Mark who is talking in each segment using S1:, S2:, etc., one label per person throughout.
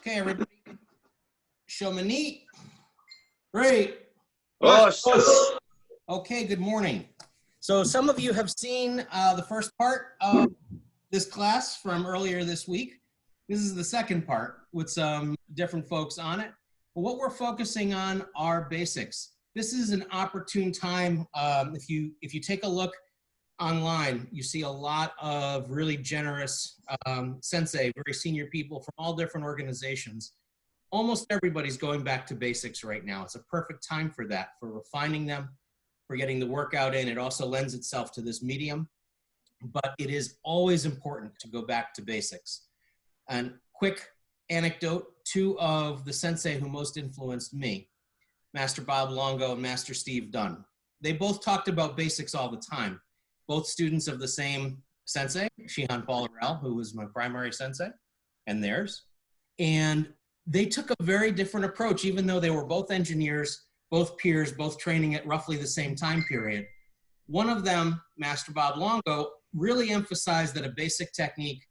S1: Okay, everybody. Shomani. Great. Okay, good morning. So some of you have seen the first part of this class from earlier this week. This is the second part with some different folks on it. But what we're focusing on are basics. This is an opportune time. If you take a look online, you see a lot of really generous sensei, very senior people from all different organizations. Almost everybody's going back to basics right now. It's a perfect time for that, for refining them, for getting the workout in. It also lends itself to this medium, but it is always important to go back to basics. And quick anecdote, two of the sensei who most influenced me, Master Bob Longo and Master Steve Dunn. They both talked about basics all the time. Both students of the same sensei, Kihon who was my primary sensei, and theirs. And they took a very different approach, even though they were both engineers, both peers, both training at roughly the same time period. One of them, Master Bob Longo, really emphasized that a basic technique,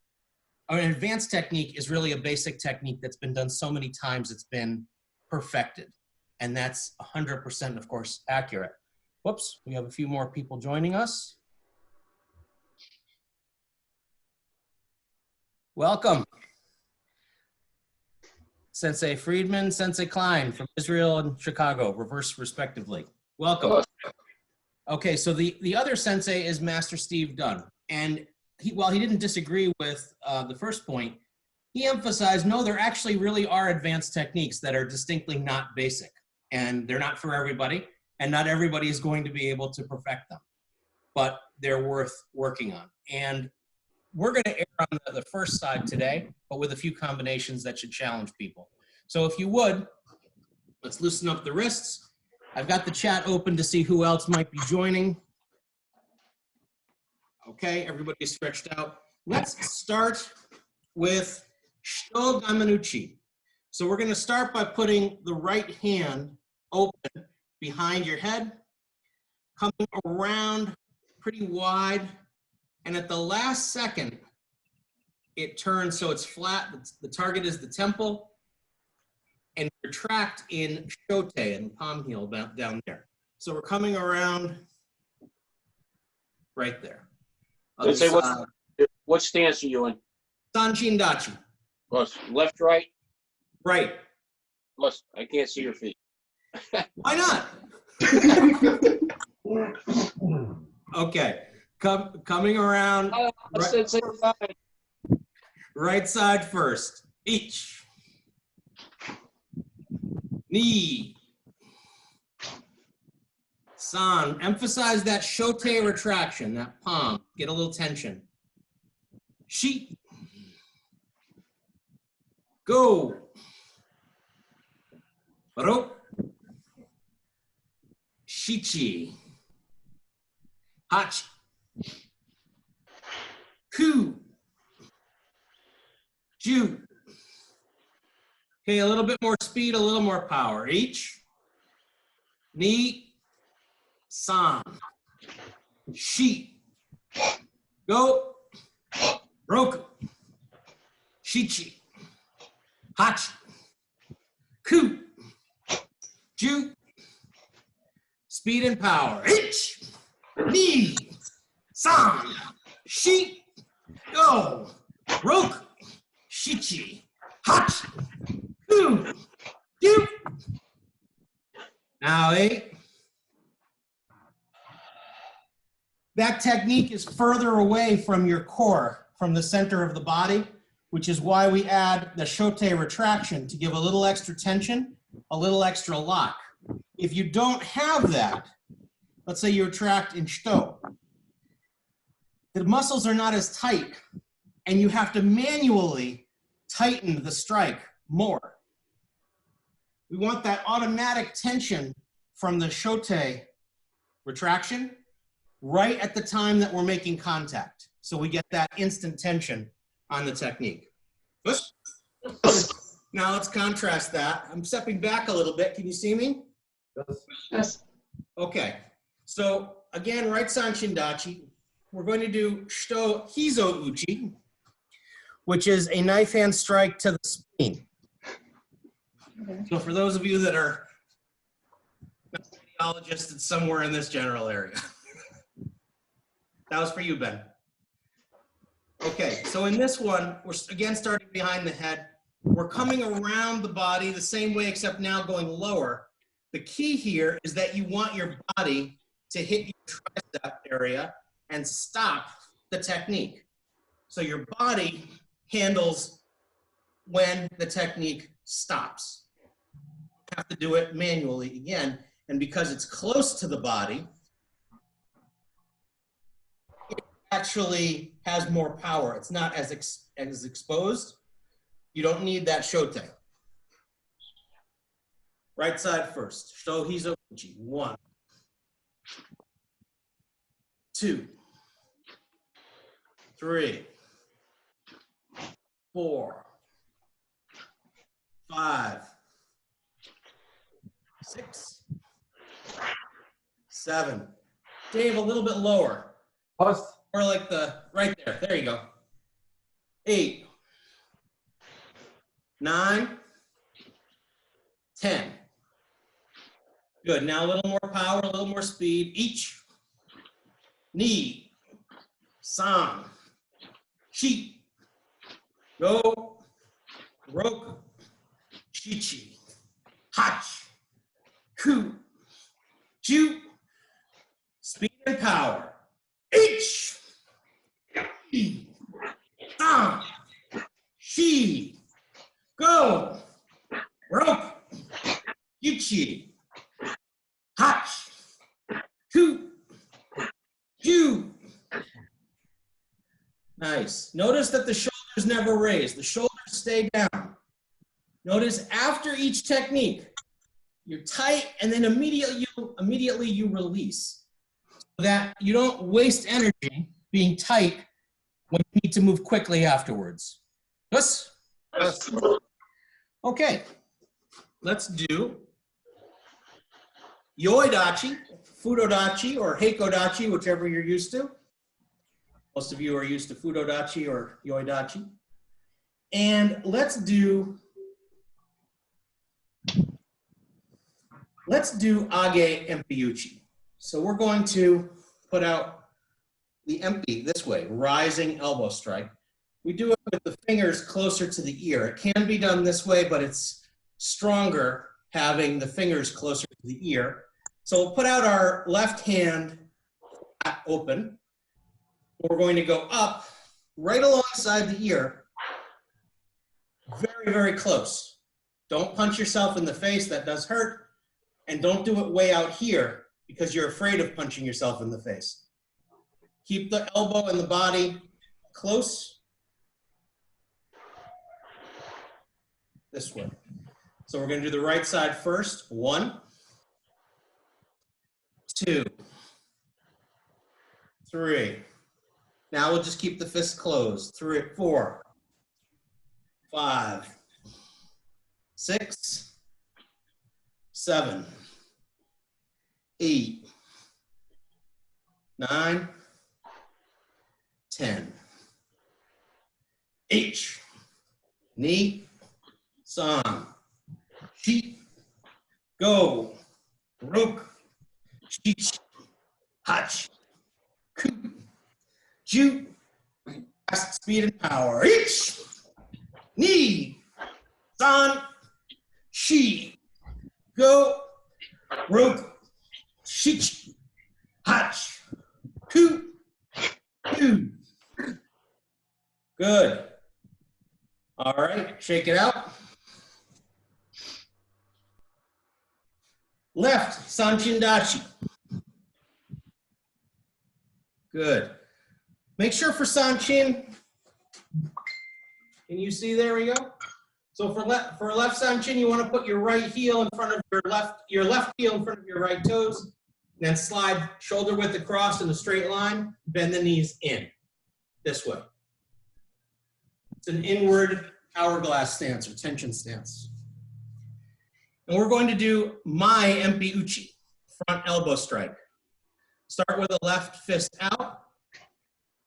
S1: or an advanced technique, is really a basic technique that's been done so many times it's been perfected. And that's 100%, of course, accurate. Whoops, we have a few more people joining us. Welcome. Sensei Friedman, Sensei Klein from Israel and Chicago, reverse respectively. Welcome. Okay, so the other sensei is Master Steve Dunn. And while he didn't disagree with the first point, he emphasized, no, there actually really are advanced techniques that are distinctly not basic. And they're not for everybody, and not everybody is going to be able to perfect them. But they're worth working on. And we're going to err on the first side today, but with a few combinations that should challenge people. So if you would, let's loosen up the wrists. I've got the chat open to see who else might be joining. Okay, everybody's stretched out. Let's start with Shito Gamanuchi. So we're going to start by putting the right hand open behind your head, coming around pretty wide. And at the last second, it turns so it's flat. The target is the temple. And retract in shote and palm heel down there. So we're coming around right there.
S2: Say what stance are you in?
S1: Sanchin Dachi.
S2: Left, right?
S1: Right.
S2: I can't see your feet.
S1: Why not? Okay. Coming around. Right side first. Each. Knee. San. Emphasize that shote retraction, that palm. Get a little tension. Shi. Go. Ro. Shichi. Hachi. Ku. Ju. Okay, a little bit more speed, a little more power. Each. Ni. San. Shi. Go. Roku. Shichi. Hachi. Ku. Ju. Speed and power. Each. Ni. San. Shi. Go. Roku. Shichi. Hachi. Ku. Ju. Now 8. That technique is further away from your core, from the center of the body, which is why we add the shote retraction to give a little extra tension, a little extra lock. If you don't have that, let's say you retract in shito, the muscles are not as tight, and you have to manually tighten the strike more. We want that automatic tension from the shote retraction right at the time that we're making contact. So we get that instant tension on the technique. Now let's contrast that. I'm stepping back a little bit. Can you see me?
S3: Yes.
S1: Okay. So again, right Sanchin Dachi. We're going to do Shito Hizo Uchi, which is a knife hand strike to the spleen. So for those of you that are not radiologists, it's somewhere in this general area. That was for you, Ben. Okay, so in this one, we're again starting behind the head. We're coming around the body the same way, except now going lower. The key here is that you want your body to hit your tricep area and stop the technique. So your body handles when the technique stops. You have to do it manually again, and because it's close to the body, it actually has more power. It's not as exposed. You don't need that shote. Right side first. Shohizo uchi. 1, 2, 3, 4, 5, 6, 7. Dave, a little bit lower.
S3: Post.
S1: Or like right there. There you go. 8, 9, 10. Good. Now a little more power, a little more speed. Each. Ni. San. Shi. Go. Roku. Shichi. Hach. Ku. Ju. Speed and power. Each. San. Shi. Go. Roku. Shichi. Hach. Ku. Ju. Nice. Notice that the shoulders never raise. The shoulders stay down. Notice after each technique, you're tight and then immediately you release. So that you don't waste energy being tight when you need to move quickly afterwards. Yes?
S3: Yes.
S1: Okay. Let's do Yoidachi, Fudodachi, or Heikodachi, whichever you're used to. Most of you are used to Fudodachi or Yoidachi. And let's do Age Empiuchi. So we're going to put out the empi this way, rising elbow strike. We do it with the fingers closer to the ear. It can be done this way, but it's stronger having the fingers closer to the ear. So we'll put out our left hand open. We're going to go up right alongside the ear, very, very close. Don't punch yourself in the face, that does hurt. And don't do it way out here because you're afraid of punching yourself in the face. Keep the elbow and the body close. This way. So we're going to do the right side first. 1, 2, 3. Now we'll just keep the fist closed. 3, 4, 5, 6, 7, 8, 9, 10. H, ni, san, shi, go, roku, shichi, hach, ku, ju, fast, speed and power. H, ni, san, shi, go, roku, shichi, hach, ku, ju. Good. All right, shake it out. Left, Sanchindachi. Good. Make sure for Sanchin, can you see, there we go. So for left Sanchin, you want to put your right heel in front of your left heel in front of your right toes, and then slide shoulder width across in a straight line, bend the knees in, this way. It's an inward hourglass stance or tension stance. And we're going to do Mai Empi Uchi, front elbow strike. Start with the left fist out.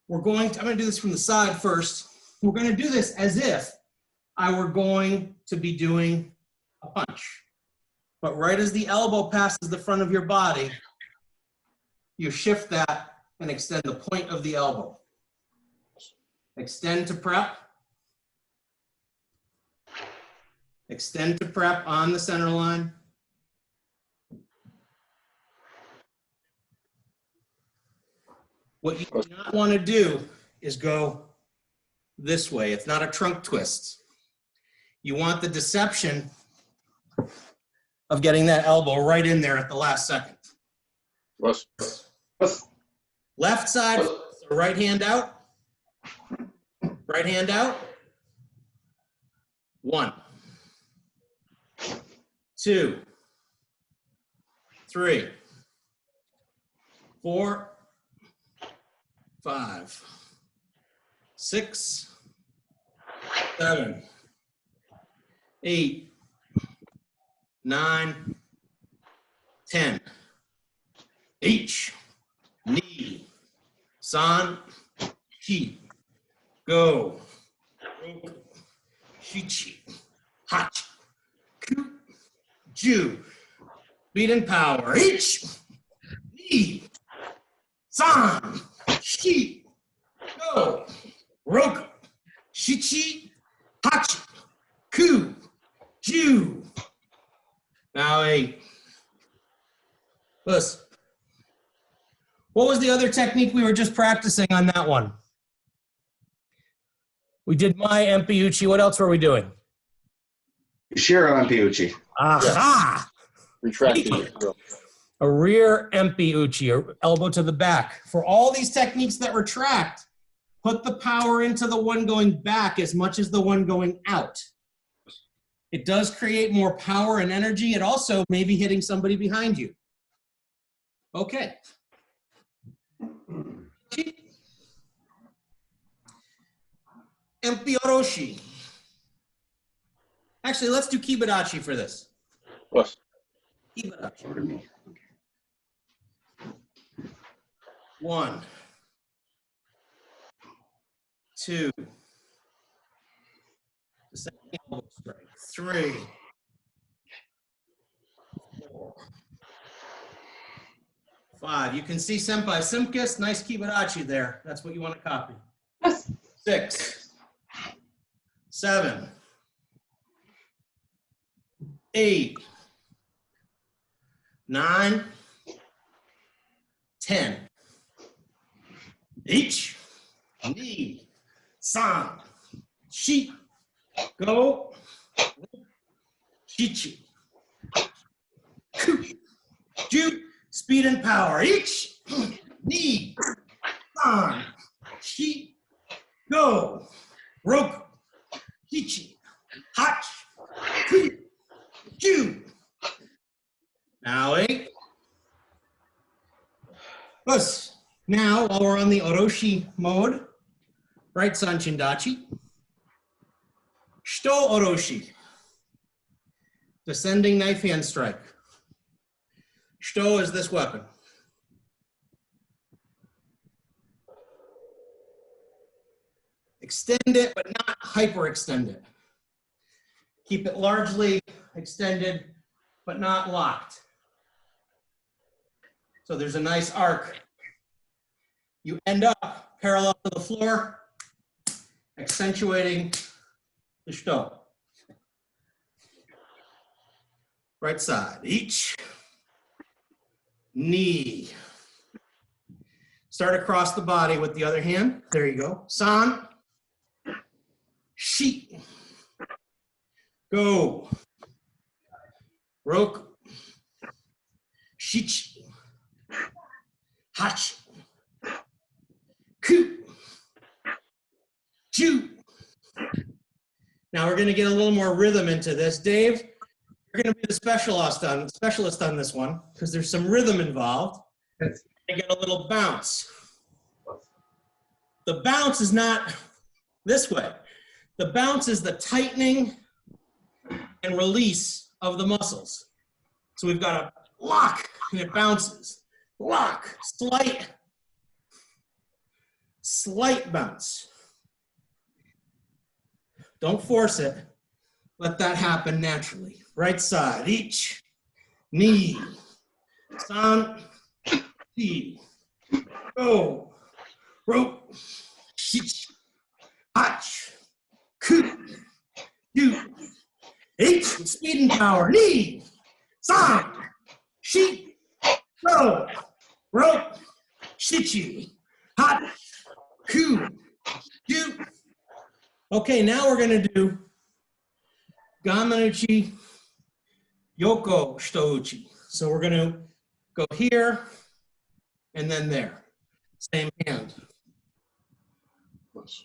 S1: I'm going to do this from the side first. We're going to do this as if I were going to be doing a punch. But right as the elbow passes the front of your body, you shift that and extend the point of the elbow. Extend to prep. Extend to prep on the center line. What you do not want to do is go this way. It's not a trunk twist. You want the deception of getting that elbow right in there at the last second. Left side, so right hand out. Right hand out. 1, 2, 3, 4, 5, 6, 7, 8, 9, 10. Each knee, san, chi, go, roku, shichi, hachi, ku, ju. Speed and power. Each knee, san, chi, go, roku, shichi, hachi, ku, ju. Now 8. Listen. What was the other technique we were just practicing on that one? We did my Empiuchi. What else were we doing?
S3: Shiro Empiuchi.
S1: Aha!
S2: Retracted.
S1: A rear Empiuchi, or elbow to the back. For all these techniques that retract, put the power into the one going back as much as the one going out. It does create more power and energy. It also may be hitting somebody behind you. Okay. Empioroshi. Actually, let's do Kibadachi for this.
S2: What?
S1: Kibadachi.
S3: Over to me.
S1: 1, 2. The second elbow strike. 3, 4, 5. You can see Senpai Simkus, nice Kibadachi there. That's what you want to copy. 6, 7, 8, 9, 10. Each knee, san, shi, go, shichi, ku, ju, speed and power. Each knee, san, shi, go, roku, shichi, hach, ku, ju. Now 8. Us. Now, while we're on the Oroshi mode, right Sanchindachi, Shito Oroshi, descending knife hand strike. Shito is this weapon. Extend it, but not hyperextend it. Keep it largely extended, but not locked. So there's a nice arc. You end up parallel to the floor, accentuating the shito. Right side, each knee. Start across the body with the other hand. There you go. San, shi, go, roku, shichi, hachi, ku, ju. Now we're going to get a little more rhythm into this. Dave, you're going to be the specialist on this one because there's some rhythm involved. You get a little bounce. The bounce is not this way. The bounce is the tightening and release of the muscles. So we've got a lock and it bounces. Lock, slight bounce. Don't force it. Let that happen naturally. Right side, each, knee, san, ti, go, rope, shich, hach, ku, do, H with speed and power, knee, san, shi, go, rope, shichi, hach, ku, do. Okay, now we're gonna do Gamanuchi, Yoko, Shitouchi. So we're gonna go here and then there. Same hand.
S2: Yes.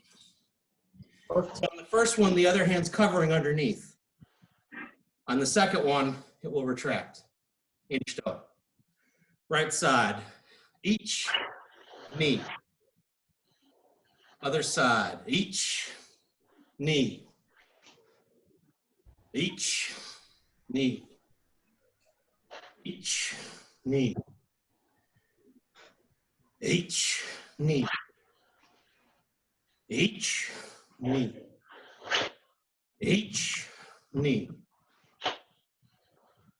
S1: So on the first one, the other hand's covering underneath. On the second one, it will retract. Inshito. Right side. Each, knee. Other side. Each, knee. Each, knee. Each, knee. Each, knee. Each, knee. Each, knee.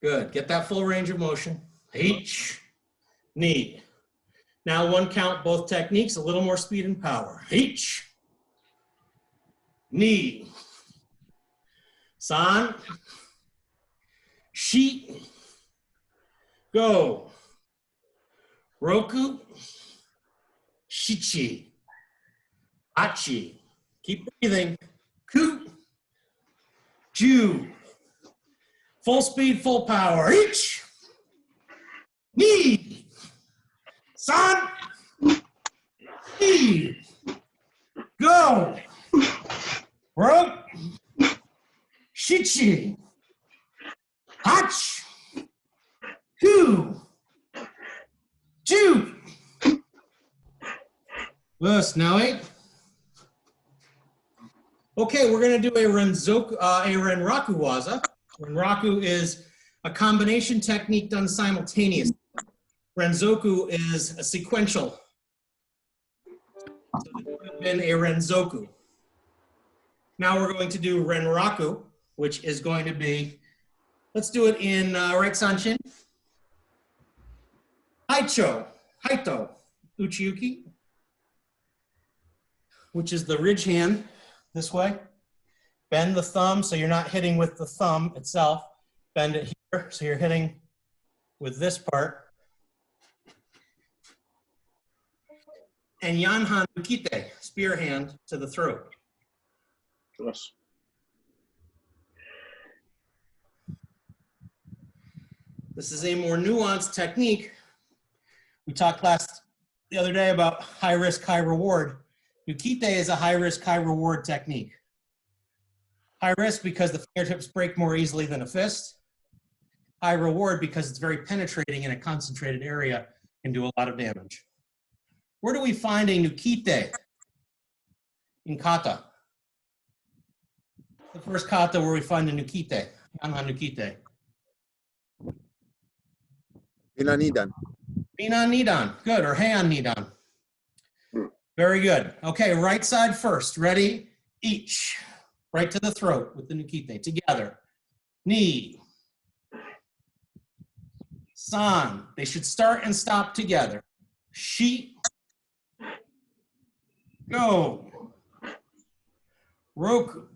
S1: Good. Get that full range of motion. Each, knee. Now one count, both techniques, a little more speed and power. Each, knee. San, shi, go. Roku, shichi, achi. Keep breathing. Ku, ju. Full speed, full power. Each, knee, san, shi, go. Rope, shichi, hach, ku, ju. Now 8. Okay, we're going to do a Renraku waza. Renraku is a combination technique done simultaneously. Renzoku is a sequential. So this would have been a Renzoku. Now we're going to do Renraku, which is going to be, let's do it in right sanshin. Haicho, Haito, Uchiyuki, which is the ridge hand this way. Bend the thumb so you're not hitting with the thumb itself. Bend it here so you're hitting with this part. And Yanhan Ukite, spear hand to the throat.
S2: Yes.
S1: This is a more nuanced technique. We talked the other day about high risk, high reward. Ukite is a high risk, high reward technique. High risk because the fingertips break more easily than a fist. High reward because it's very penetrating in a concentrated area and do a lot of damage. Where do we find a Nukite in kata? The first kata where we find a Nukite, Yanhan Nukite.
S4: Binan Nidan.
S1: Binan Nidan, good, or Heian Nidan. Very good. Okay, right side first. Ready? Each. Right to the throat with the Nukite. Together. Knee. San. They should start and stop together. Shi. Go. Roku.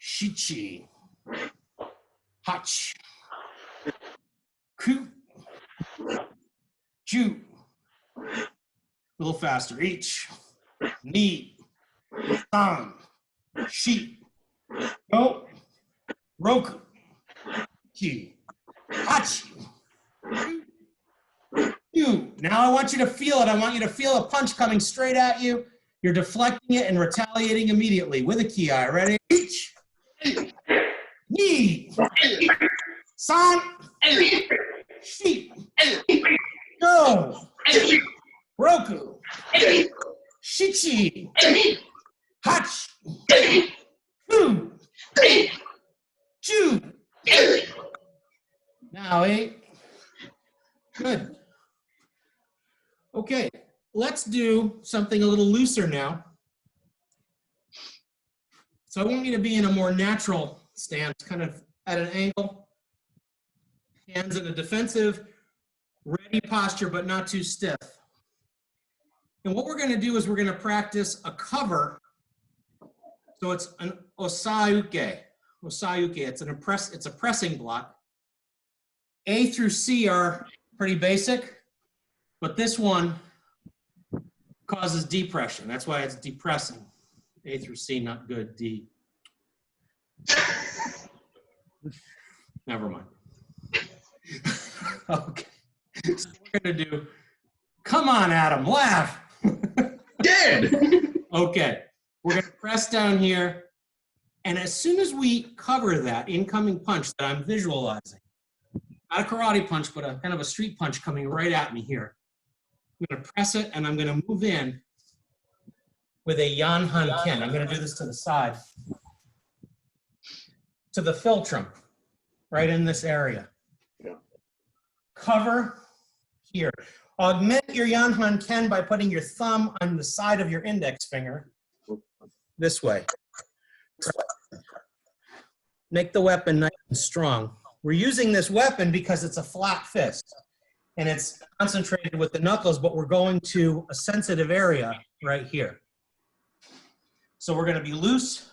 S1: Shichi. Hach. Ku. Ju. A little faster. Each. Knee. San. Shi. Go. Roku. Chi. Hachi. You. Now I want you to feel it. I want you to feel a punch coming straight at you. You're deflecting it and retaliating immediately with a ki. Ready? Each. Knee. San. Shi. Go. Roku. Shichi. Hach. Ku. Chu. Now 8. Good. Okay, let's do something a little looser now. So I want you to be in a more natural stance, kind of at an angle, hands in a defensive, ready posture, but not too stiff. And what we're going to do is we're going to practice a cover. So it's an osauke. Osauke. It's a pressing block. A through C are pretty basic, but this one causes depression. That's why it's depressing. A through C, not good. D. Never mind. Okay. So we're going to do, come on, Adam, laugh.
S3: Dead!
S1: Okay. We're going to press down here. And as soon as we cover that incoming punch that I'm visualizing, not a karate punch, but a kind of a street punch coming right at me here, I'm going to press it and I'm going to move in with a Yanhan Ken. I'm going to do this to the side. To the philtrum, right in this area.
S2: Yeah.
S1: Cover here. Augment your Yanhan Ken by putting your thumb on the side of your index finger this way. Make the weapon nice and strong. We're using this weapon because it's a flat fist and it's concentrated with the knuckles, but we're going to a sensitive area right here. So we're going to be loose,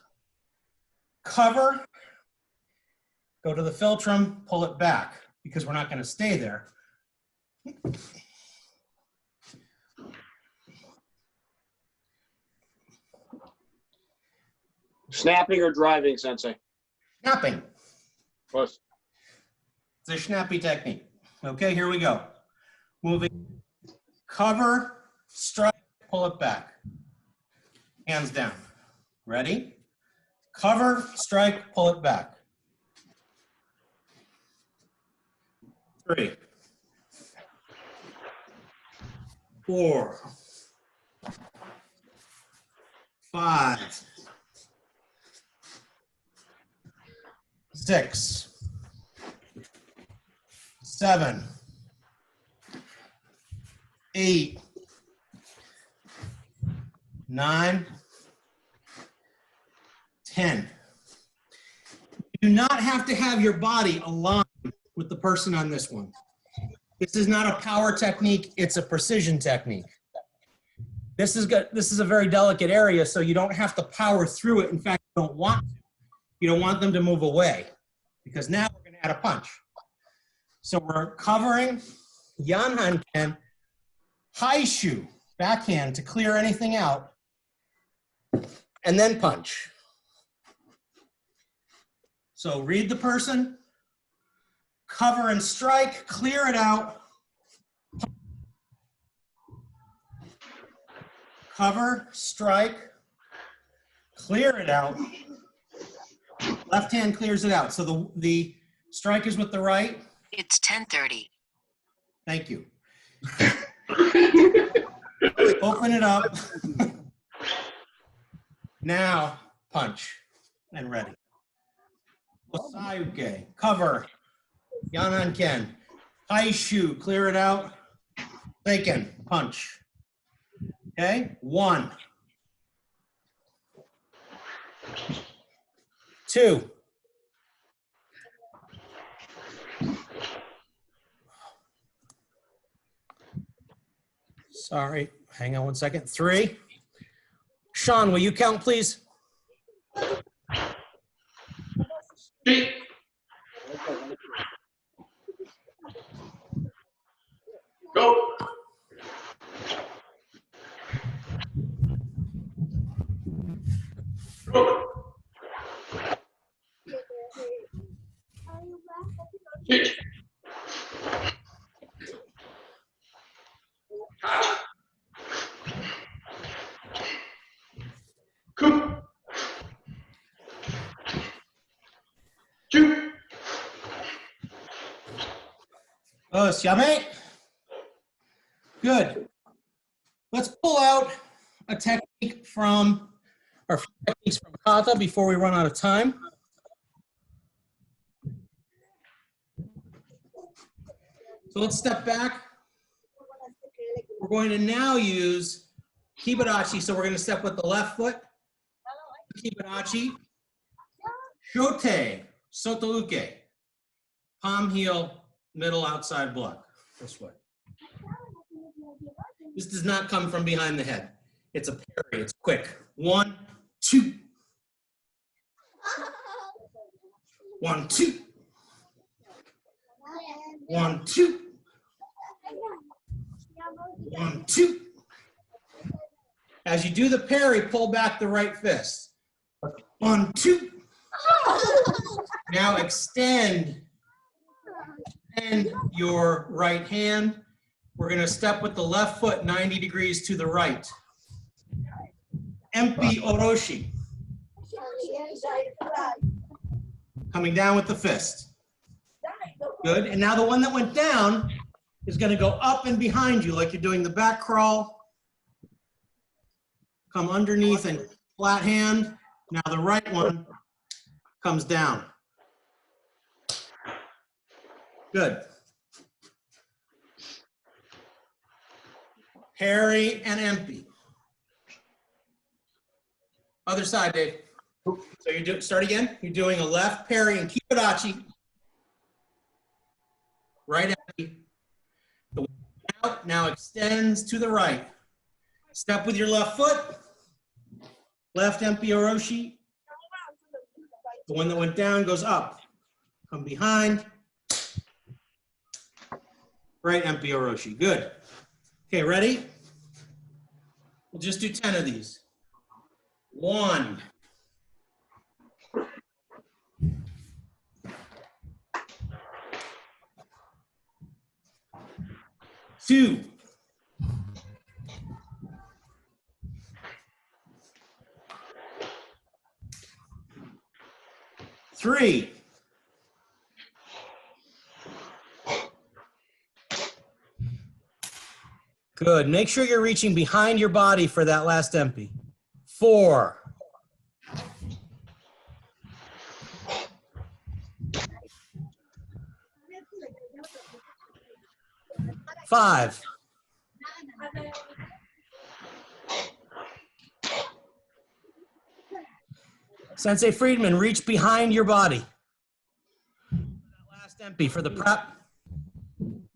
S1: cover, go to the philtrum, pull it back because we're not going to stay there.
S2: Snapping or driving, Sensei?
S1: Snapping.
S2: Close.
S1: It's a snappy technique. Okay, here we go. Moving, cover, strike, pull it back. Hands down. Ready? Cover, strike, pull it back. 3, 4, 5, 6, 7, 8, 9, 10. You do not have to have your body aligned with the person on this one. This is not a power technique, it's a precision technique. This is a very delicate area, so you don't have to power through it. In fact, you don't want to. You don't want them to move away because now we're going to add a punch. So we're covering, Yanhan Ken, high shoe, backhand to clear anything out, and then punch. So read the person, cover and strike, clear it out. Cover, strike, clear it out. Left hand clears it out. So the strike is with the right.
S5: It's 10:30.
S1: Thank you. Open it up. Now punch and ready. Osauke, cover, Yanhan Ken, high shoe, clear it out. Taken, punch. Okay, 1, 2, 3. Sean, will you count, please?
S3: Go!
S1: Yame. Good. Let's pull out a technique from, or techniques from Kata before we run out of time. So let's step back. We're going to now use Kibarachi. So we're going to step with the left foot. Kibarachi. Shote, soto uke. Palm heel, middle outside block. This way. This does not come from behind the head. It's a parry. It's quick. 1, 2. 1, 2. 1, 2. 1, 2. As you do the parry, pull back the right fist. 1, 2. Now extend your right hand. We're going to step with the left foot 90 degrees to the right. Empi oroshi. Coming down with the fist. Good. And now the one that went down is going to go up and behind you like you're doing the back crawl. Come underneath and flat hand. Now the right one comes down. Good. Parry and empty. Other side, Dave. So you do start again. You're doing a left parry and kibarachi. Right empty. The one out now extends to the right. Step with your left foot. Left empty oroshi. The one that went down goes up. Come behind. Right empty oroshi. Good. Okay, ready? We'll just do 10 of these. 1. 2. 3. 4. Good. Make sure you're reaching behind your body for that last empty. 4. 5. 'Sensei Friedman, reach behind your body. That last empty for the prep.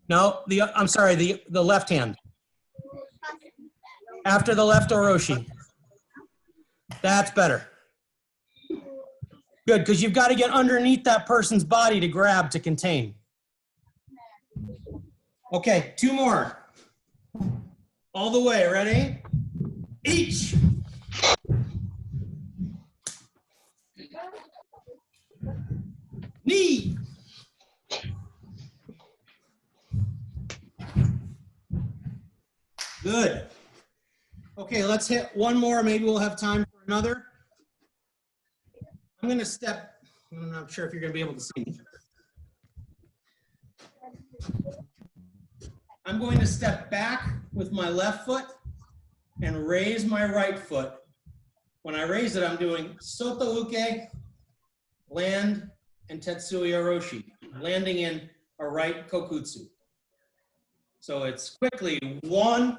S1: No, I'm sorry, the left hand. After the left oroshi. That's better. Good, because you've got to get underneath that person's body to grab to contain. Okay, 2 more. All the way, ready? Each. Knee. Good. Okay, let's hit one more. Maybe we'll have time for another. I'm going to step. I'm not sure if you're going to be able to see me. I'm going to step back with my left foot and raise my right foot. When I raise it, I'm doing soto uke, land, and tetsui oroshi, landing in a right kokutsu. So it's quickly 1,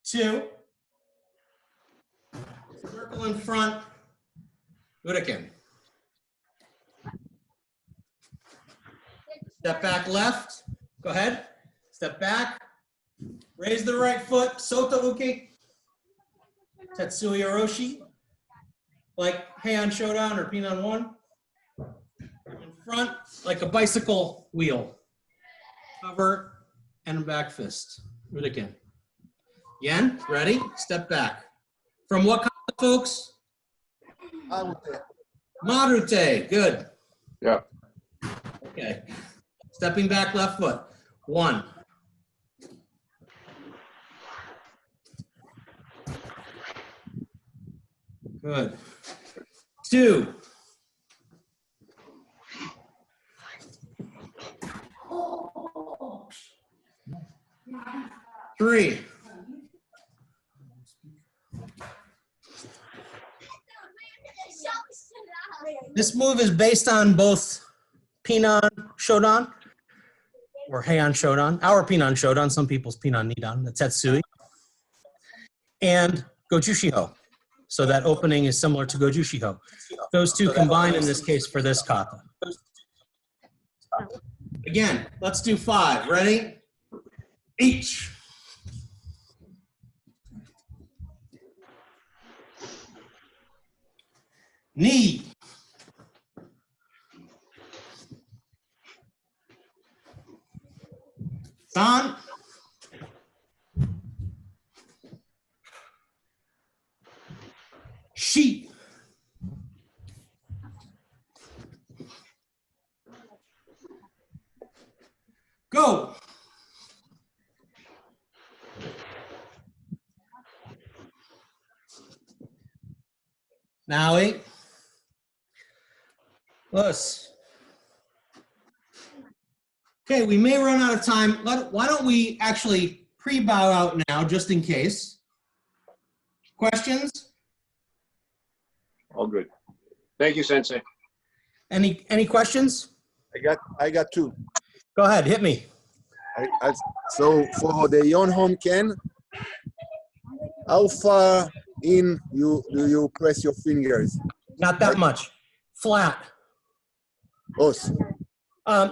S1: 2, circle in front, uriken. Step back left, go ahead, step back, raise the right foot, soto uke, tetsui oroshi, like Heian Shodan or Pinan 1. In front, like a bicycle wheel. Cover and back fist. Do it again. Again, ready? Step back. From what kind, folks? Marute. Good.
S2: Yeah.
S1: Okay. Stepping back, left foot. 1. 2. 3. 4. This move is based on both Pinan Shodan or Heian Shodan, our Pinan Shodan, some people's Pinan Nidan, the Tetsui, and Goju Shiho. So that opening is similar to Gojushiho. Those two combine in this case for this kata. Again, let's do 5. Ready? Each. Knee. San. Shi. Go. Now 8. Plus. Okay, we may run out of time. Why don't we actually pre-bow out now, just in case? Questions?
S2: All good. Thank you, Sensei.
S1: Any questions?
S4: I got 2.
S1: Go ahead, hit me.
S4: So for the Yonhon Ken, how far in do you press your fingers?
S1: Not that much. Flat.
S4: Os.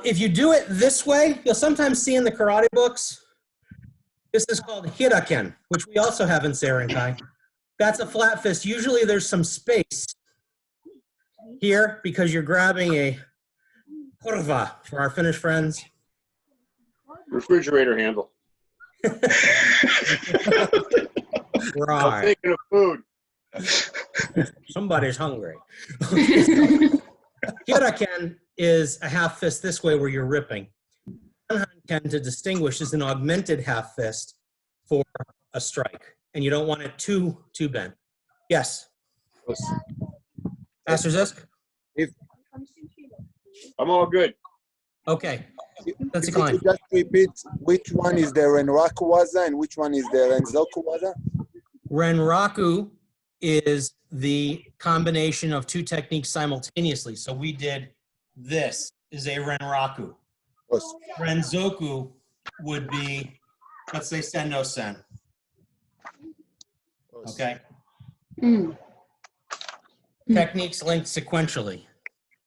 S1: If you do it this way, you'll sometimes see in the karate books, this is called hiraken, which we also have in Seirenkai. That's a flat fist. Usually there's some space here because you're grabbing a kurva for our Finnish friends.
S2: Refrigerator handle.
S1: Right.
S2: I'm thinking of food.
S1: Somebody's hungry. Hiraken is a half fist this way where you're ripping. Ken, to distinguish, is an augmented half fist for a strike. And you don't want it too bent. Yes.
S4: Os.
S1: Master Zisk?
S2: I'm all good.
S1: Okay. That's a
S4: If you
S1: climb.
S4: just repeat which one is the Renraku waza and which one is the Renzoku waza?
S1: Renraku is the combination of 2 techniques simultaneously. So we did this is a Renraku.
S4: Os.
S1: Renzoku would be, let's say, Sendo Sen.
S4: Os.
S1: Okay.
S5: Mm.
S1: Techniques linked sequentially.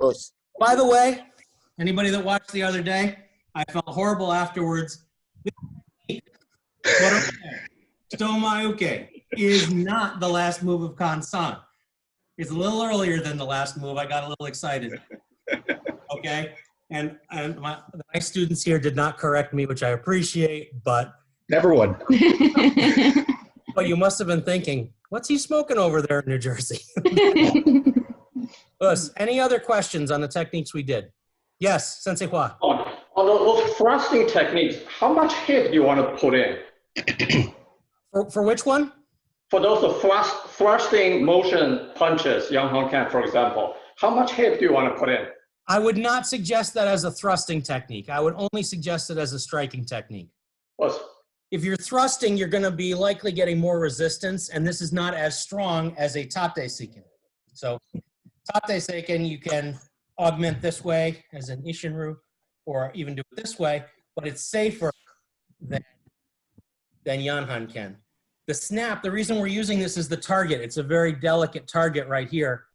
S4: Os.
S1: By the way, anybody that watched the other day, I felt horrible afterwards. Stomayuke is not the last move of Kan-san. It's a little earlier than the last move. I got a little excited. Okay? And the nice students here did not correct me, which I appreciate, but
S3: Never would.
S1: you must have been thinking, what's he smoking over there in New Jersey? Us, any other questions on the techniques we did? Yes, Sensei Hua.
S6: On those thrusting techniques, how much hip do you want to put in?
S1: For which one?
S6: For those thrusting motion punches, Yang Hong Kan, for example, how much hip do you want to put in?
S1: I would not suggest that as a thrusting technique. I would only suggest it as a striking technique.
S6: Yes.
S1: If you're thrusting, you're going to be likely getting more resistance, and this is not as strong as a tate seiken. So tate seiken, you can augment this way as an ishinru, or even do it this way, but it's safer than Yanhan Ken. The snap, the reason we're using this is the target. It's a very delicate target right here.